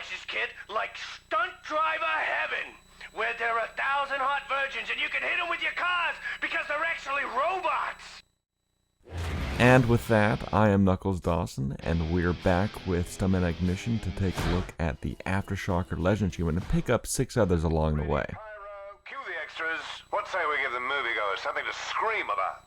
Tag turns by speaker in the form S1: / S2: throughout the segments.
S1: places, kid, like Stunt Driver Heaven, where there are 1,000 hot virgins and you can hit them with your cars because they're actually robots.
S2: And with that, I am Knuckles Dawson, and we're back with Stuntman Ignition to take a look at the Aftershocker Legend Achievement and pick up 6 others along the way.
S3: Cue the extras. What say we give the moviegoers something to scream about?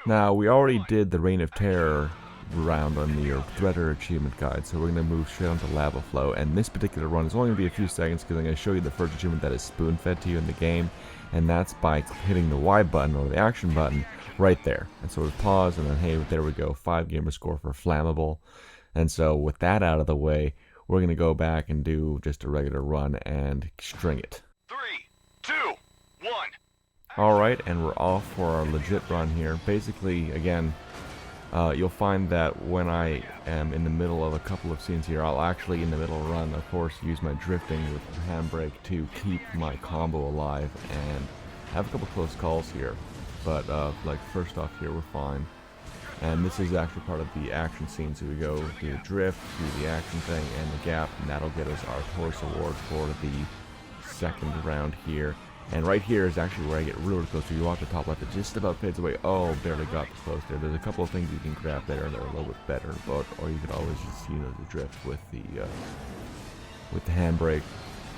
S2: Now, we already did the Reign of Terror round on the Threader achievement guide, so we're going to move straight on to Lava Flow, and this particular run is only going to be a few seconds because I'm going to show you the first achievement that is spoon-fed to you in the game, and that's by hitting the Y button, or the action button, right there. And so we pause, and then hey, there we go, 5 gamer score for Flammable. And so with that out of the way, we're going to go back and do just a regular run and string it.
S3: 3, 2, 1.
S2: Alright, and we're off for our legit run here. Basically, again, you'll find that when I am in the middle of a couple of scenes here, I'll actually, in the middle of a run, of course, use my drifting with the handbrake to keep my combo alive, and I have a couple close calls here, but like first off here, we're fine. And this is actually part of the action scene, so we go do the drift, do the action thing, and the gap, and that'll get us our Taurus award for the second round here. And right here is actually where I get really close. So you watch the top left, it just about fades away. Oh, barely got close there. There's a couple of things you can grab there that are a little bit better, but or you could always just the drift with the handbrake.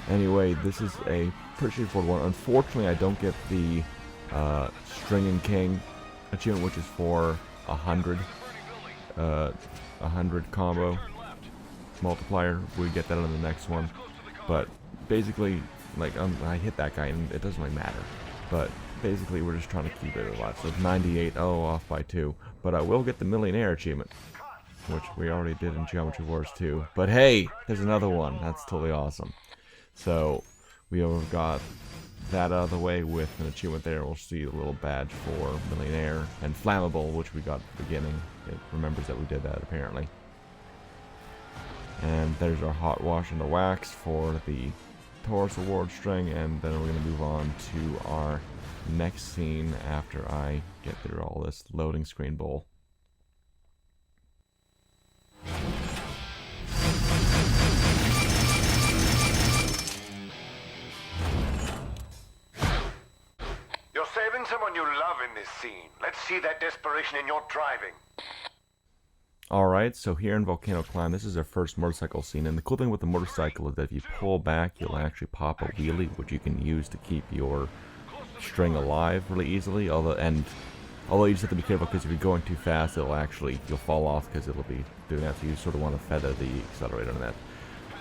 S2: Anyway, this is a pretty straightforward one. Unfortunately, I don't get the Stringing King achievement, which is for 100 combo multiplier. We get that on the next one, but basically, like, I hit that guy and it doesn't really matter, but basically we're just trying to keep it alive. So it's 98, off by 2, but I will get the Millionaire achievement, which we already did in Geometry Wars 2, but hey, there's another one. That's totally awesome. So we have got that out of the way with an achievement there. We'll see a little badge for Millionaire, and Flammable, which we got at the beginning. It remembers that we did that apparently. And there's our Hot Wash and the Wax for the Taurus award string, and then we're going to move on to our next scene after I get through all this loading screen bowl.
S3: You're saving someone you love in this scene. Let's see that desperation in your driving.
S2: Alright, so here in Volcano Plan, this is our first motorcycle scene, and the cool thing with the motorcycle is that if you pull back, you'll actually pop a wheelie, which you can use to keep your string alive really easily, although you just have to be careful, because if you're going too fast, you'll fall off, because it'll be doing that, so you sort of want to feather the accelerator in that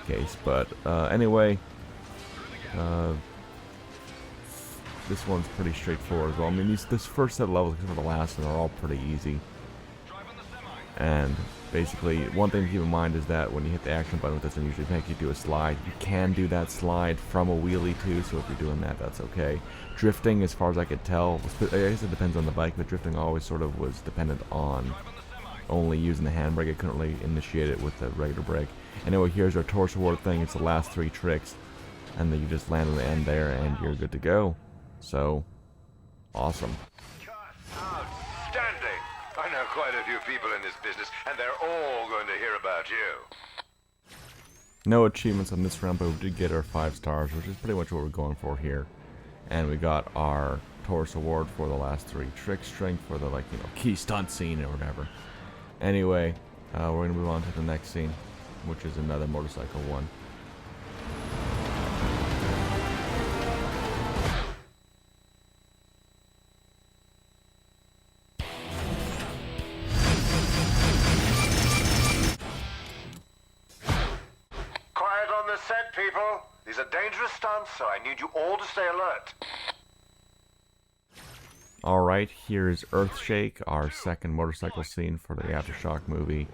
S2: case. But anyway, this one's pretty straightforward as well. I mean, this first set of levels, except for the last one, are all pretty easy. And basically, one thing to keep in mind is that when you hit the action button, it doesn't usually make you do a slide. You can do that slide from a wheelie too, so if you're doing that, that's okay. Drifting, as far as I could tell, I guess it depends on the bike, but drifting always sort of was dependent on only using the handbrake. I couldn't really initiate it with the regular brake. Anyway, here's our Taurus award thing. It's the last 3 tricks, and then you just land on the end there, and you're good to go. So, awesome.
S3: Outstanding! I know quite a few people in this business, and they're all going to hear about you.
S2: No achievements on this round, but we did get our 5 stars, which is pretty much what we're going for here. And we got our Taurus award for the last 3 trick string for the, like, key stunt scene or whatever. Anyway, we're going to move on to the next scene, which is another motorcycle one.
S3: Set, people. These are dangerous stunts, so I need you all to stay alert.
S2: Alright, here's Earthshake, our second motorcycle scene for the Aftershock movie.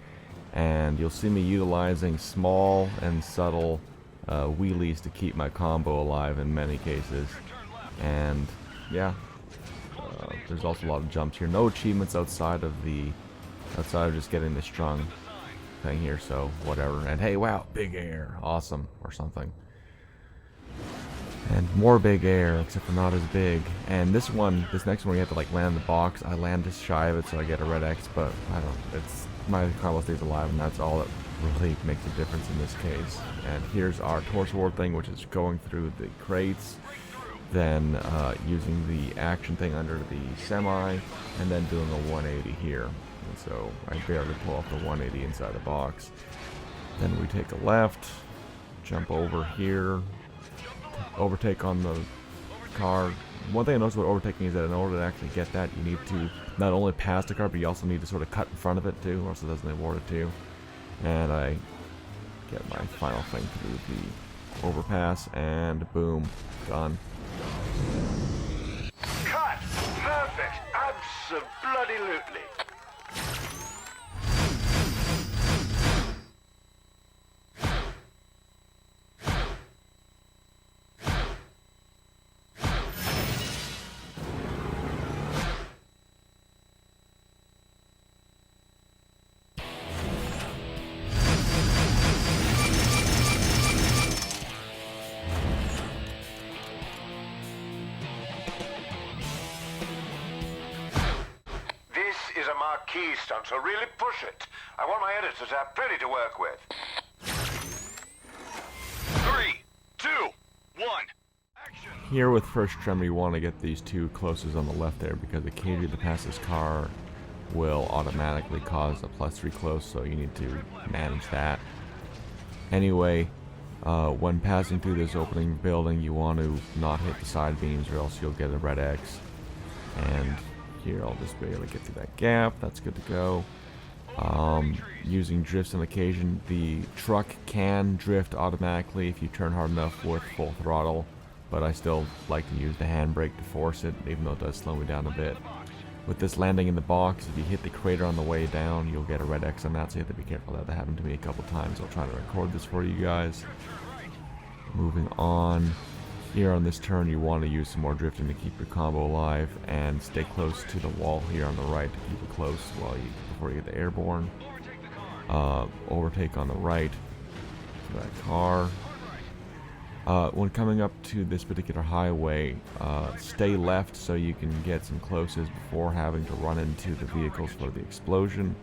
S2: And you'll see me utilizing small and subtle wheelies to keep my combo alive in many cases. And yeah, there's also a lot of jumps here. No achievements outside of just getting the strung thing here, so whatever. And hey, wow, big air, awesome, or something. And more big air, except for not as big. And this next one, you have to like land the box. I land just shy of it, so I get a red X, but I don't, it's, my combo stays alive, and that's all that really makes a difference in this case. And here's our torch ward thing, which is going through the crates, then using the action thing under the semi, and then doing a 180 here. And so I barely pull off the 180 inside the box. Then we take a left, jump over here, overtake on the car. One thing I noticed about overtaking is that in order to actually get that, you need to not only pass the car, but you also need to sort of cut in front of it too, or else it doesn't award it to you. And I get my final thing through the overpass, and boom, done.
S3: Cut! Perfect! Abso-bloody-lutely! Marquee stunt, so really push it. I want my editors to have plenty to work with.
S1: 3, 2, 1. Action.
S2: Here with first trim, you want to get these two closest on the left there, because occasionally the passes car will automatically cause a +3 close, so you need to manage that. Anyway, when passing through this opening building, you want to not hit the side beams, or else you'll get a red X. And here I'll just be able to get through that gap. That's good to go. Using drifts on occasion, the truck can drift automatically if you turn hard enough with full throttle, but I still like to use the handbrake to force it, even though it does slow me down a bit. With this landing in the box, if you hit the crater on the way down, you'll get a red X on that, so you have to be careful of that. That happened to me a couple times. I'll try to record this for you guys. Moving on. Here on this turn, you want to use some more drifting to keep your combo alive, and stay close to the wall here on the right to keep it close before you get the airborne. Overtake on the right to that car. When coming up to this particular highway, stay left so you can get some closes before having to run into the vehicles for the explosion,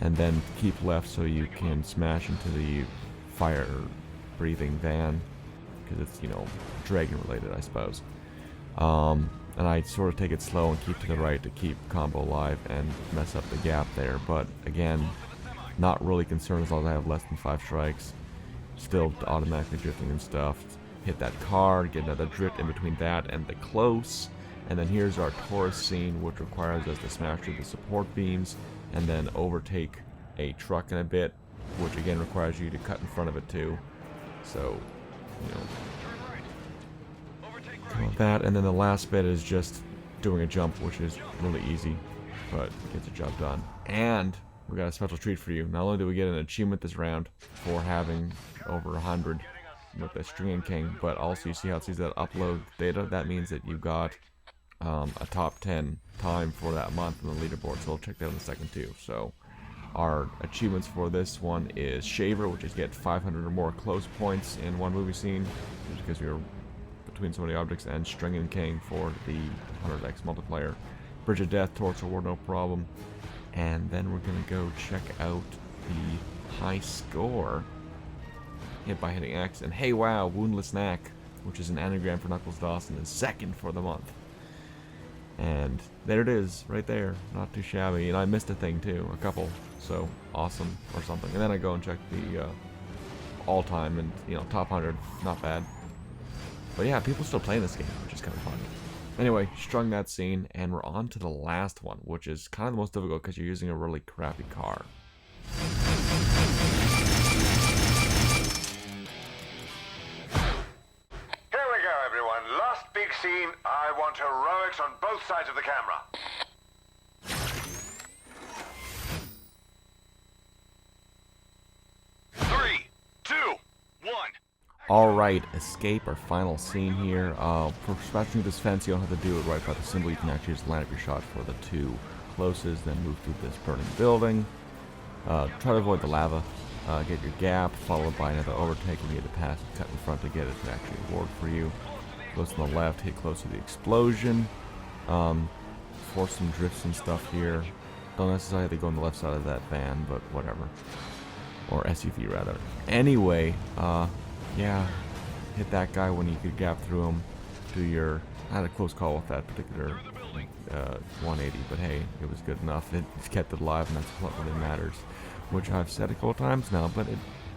S2: and then keep left so you can smash into the fire-breathing van, because it's, you know, dragon related, I suppose. And I sort of take it slow and keep to the right to keep combo alive and mess up the gap there, but again, not really concerned as long as I have less than 5 strikes. Still automatically drifting and stuff. Hit that car, get another drift in between that and the close, and then here's our Taurus scene, which requires us to smash through the support beams and then overtake a truck in a bit, which again requires you to cut in front of it too. So, you know, that, and then the last bit is just doing a jump, which is really easy, but gets the job done. And we got a special treat for you. Not only do we get an achievement this round for having over 100 with the Stringing King, but also you see how it sees that upload data. That means that you've got a top 10 time for that month on the leaderboard, so we'll check that in a second too. So our achievements for this one is Shaver, which is get 500 or more close points in one movie scene, because you're between so many objects, and Stringing King for the 100x multiplayer. Bridge of Death, Torch Award, no problem. And then we're gonna go check out the high score hit by hitting X, and hey wow, Woundless Knack, which is an anagram for Knuckles Dawson, is second for the month. And there it is, right there, not too shabby. And I missed a thing too, a couple, so awesome or something. And then I go and check the all-time, and you know, top 100, not bad. But yeah, people still playing this game, which is kind of fun. Anyway, strung that scene, and we're on to the last one, which is kind of the most difficult because you're using a really crappy car.
S3: Here we go, everyone. Last big scene. I want heroics on both sides of the camera.
S1: Three, two, one.
S2: Alright, escape, our final scene here. For smashing this fence, you don't have to do it right by the symbol. You can actually just line up your shot for the two closest, then move through this burning building. Try to avoid the lava. Get your gap, followed by another overtake, and you get to pass and cut in front to get it to actually award for you. close to the left, hit close to the explosion. Force some drifts and stuff here. Don't necessarily have to go on the left side of that van, but whatever. Or SUV rather. Anyway, yeah, hit that guy when you could gap through him. I had a close call with that particular 180, but hey, it was good enough. It kept it alive, and that's what really matters. Which I've said a couple times now, but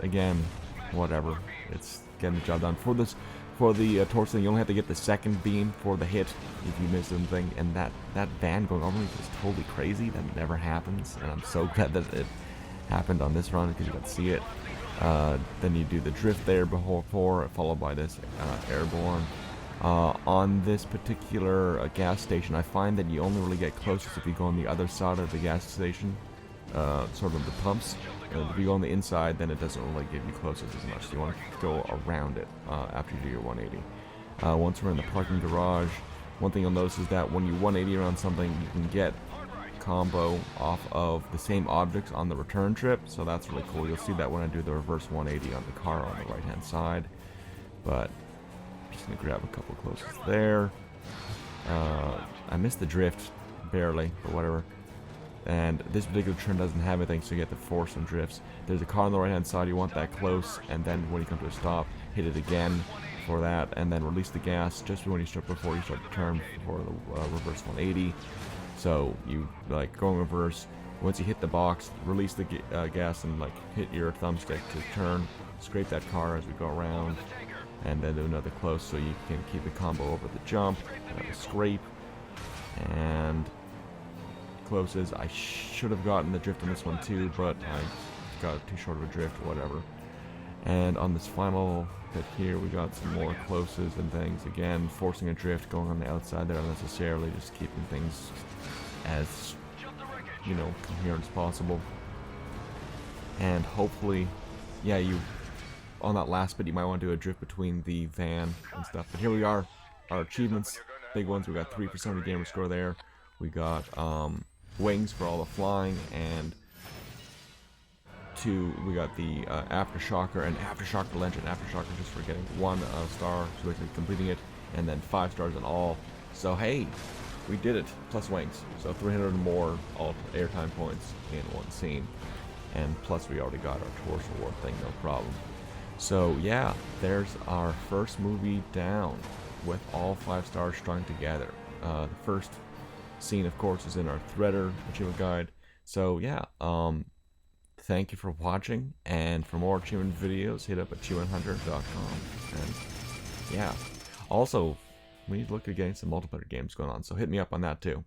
S2: again, whatever. It's getting the job done. For the torso, you only have to get the second beam for the hit if you miss something, and that van going over me is totally crazy. That never happens, and I'm so glad that it happened on this run because you got to see it. Then you do the drift there before, followed by this airborne. On this particular gas station, I find that you only really get closest if you go on the other side of the gas station, sort of the pumps. If you go on the inside, then it doesn't really give you closest as much. So you want to go around it after you do your 180. Once we're in the parking garage, one thing you'll notice is that when you 180 around something, you can get combo off of the same objects on the return trip, so that's really cool. You'll see that when I do the reverse 180 on the car on the right hand side. But I'm just gonna grab a couple closest there. I missed the drift barely, but whatever. And this particular turn doesn't have anything, so you get to force some drifts. There's a car on the right hand side, you want that close, and then when you come to a stop, hit it again for that, and then release the gas just before you start the turn for the reverse 180. So you like go in reverse. Once you hit the box, release the gas and like hit your thumbstick to turn. Scrape that car as we go around, and then do another close so you can keep the combo over the jump. Another scrape and closes. I should have gotten the drift on this one too, but I got too short of a drift or whatever. And on this final bit here, we got some more closes and things. Again, forcing a drift, going on the outside there unnecessarily, just keeping things as, you know, coherent as possible. And hopefully, yeah, on that last bit, you might want to do a drift between the van and stuff. But here we are, our achievements, big ones. We got 3% of the gamer score there. We got wings for all the flying, and we got the Aftershocker and Aftershocker Legend. Aftershocker just for getting 1 star, so basically completing it, and then 5 stars in all. So hey, we did it, plus wings. So 300 more alt airtime points in one scene. And plus we already got our Torch Award thing, no problem. So yeah, there's our first movie down with all 5 stars strung together. The first scene, of course, is in our Threader achievement guide. So yeah, thank you for watching, and for more achievement videos, hit up achievementhunter.com. And yeah, also, we need to look at getting some multiplayer games going on, so hit me up on that too.